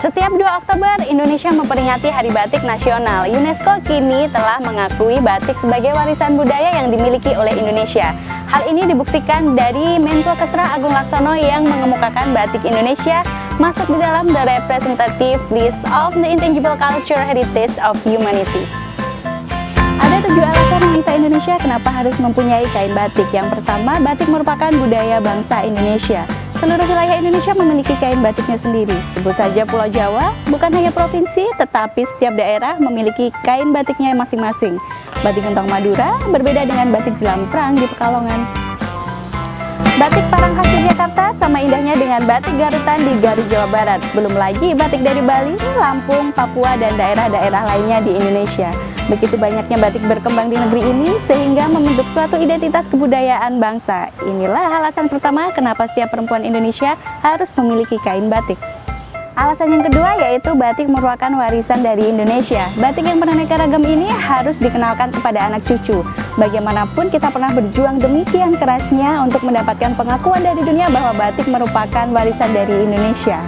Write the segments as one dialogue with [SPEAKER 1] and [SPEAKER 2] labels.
[SPEAKER 1] Setiap 2 Oktober, Indonesia memperingati Hari Batik Nasional. UNESCO kini telah mengakui batik sebagai warisan budaya yang dimiliki oleh Indonesia. Hal ini dibuktikan dari Menko Kesra Agung Laksono yang mengemukakan batik Indonesia masuk di dalam the representative list of the intangible culture heritage of humanity. Ada 7 alasan wanita Indonesia kenapa harus mempunyai kain batik. Yang pertama, batik merupakan budaya bangsa Indonesia. Seluruh wilayah Indonesia memiliki kain batiknya sendiri. Sebut saja Pulau Jawa, bukan hanya provinsi, tetapi setiap daerah memiliki kain batiknya masing-masing. Batik Gentong Madura berbeda dengan batik Jelamprang di Pekalongan. Batik Parang khas Yogyakarta sama indahnya dengan batik Garutan di Garut, Jawa Barat. Belum lagi batik dari Bali, Lampung, Papua, dan daerah-daerah lainnya di Indonesia. Begitu banyaknya batik berkembang di negeri ini sehingga membentuk suatu identitas kebudayaan bangsa. Inilah alasan pertama kenapa setiap perempuan Indonesia harus memiliki kain batik. Alasan yang kedua yaitu batik merupakan warisan dari Indonesia. Batik yang beraneka ragam ini harus dikenalkan kepada anak cucu. Bagaimanapun kita pernah berjuang demikian kerasnya untuk mendapatkan pengakuan dari dunia bahwa batik merupakan warisan dari Indonesia.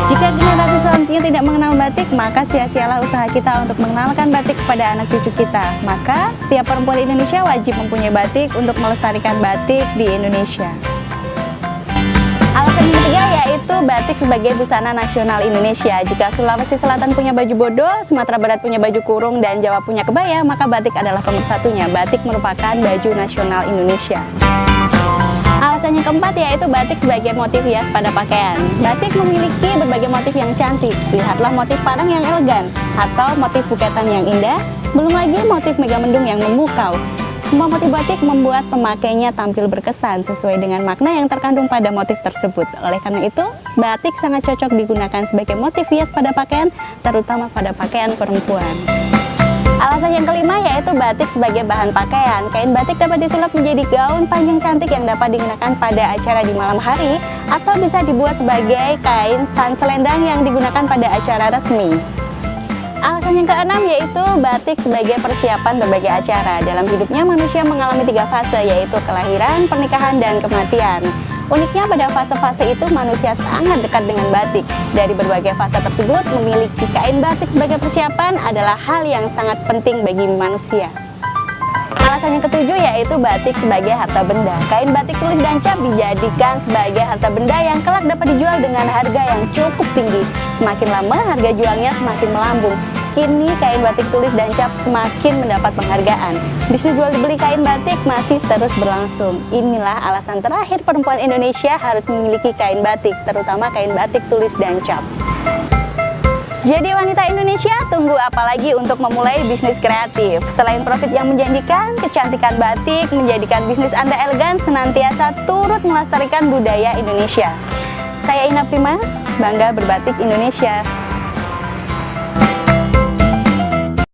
[SPEAKER 1] Jika generasi selanjutnya tidak mengenal batik, maka sia-sialah usaha kita untuk mengenalkan batik kepada anak cucu kita. Maka, setiap perempuan Indonesia wajib mempunyai batik untuk melestarikan batik di Indonesia. Alasan yang ketiga yaitu batik sebagai busana nasional Indonesia. Jika Sulawesi Selatan punya baju bodo, Sumatera Barat punya baju kurung, dan Jawa punya kebaya, maka batik adalah pemersatunya. Batik merupakan baju nasional Indonesia. Alasan yang keempat yaitu batik sebagai motif hias pada pakaian. Batik memiliki berbagai motif yang cantik. Lihatlah motif parang yang elegan atau motif buketan yang indah, belum lagi motif megamendung yang memukau. Semua motif batik membuat pemakainya tampil berkesan sesuai dengan makna yang terkandung pada motif tersebut. Oleh karena itu, batik sangat cocok digunakan sebagai motif hias pada pakaian, terutama pada pakaian perempuan. Alasan yang kelima yaitu batik sebagai bahan pakaian. Kain batik dapat disulap menjadi gaun panjang cantik yang dapat digunakan pada acara di malam hari atau bisa dibuat sebagai kain selendang yang digunakan pada acara resmi. Alasan yang keenam yaitu batik sebagai persiapan berbagai acara. Dalam hidupnya manusia mengalami 3 fase yaitu kelahiran, pernikahan, dan kematian. Uniknya pada fase-fase itu manusia sangat dekat dengan batik. Dari berbagai fase tersebut, memiliki kain batik sebagai persiapan adalah hal yang sangat penting bagi manusia. Alasan yang ketujuh yaitu batik sebagai harta benda. Kain batik tulis dan cap dijadikan sebagai harta benda yang kelak dapat dijual dengan harga yang cukup tinggi. Semakin lama harga jualnya semakin melambung. Kini kain batik tulis dan cap semakin mendapat penghargaan. Bisnis jual beli kain batik masih terus berlangsung. Inilah alasan terakhir perempuan Indonesia harus memiliki kain batik, terutama kain batik tulis dan cap. Jadi wanita Indonesia, tunggu apa lagi untuk memulai bisnis kreatif? Selain profit yang menjanjikan, kecantikan batik menjadikan bisnis Anda elegan, senantiasa turut melestarikan budaya Indonesia. Saya Ina Prima, bangga berbatik Indonesia.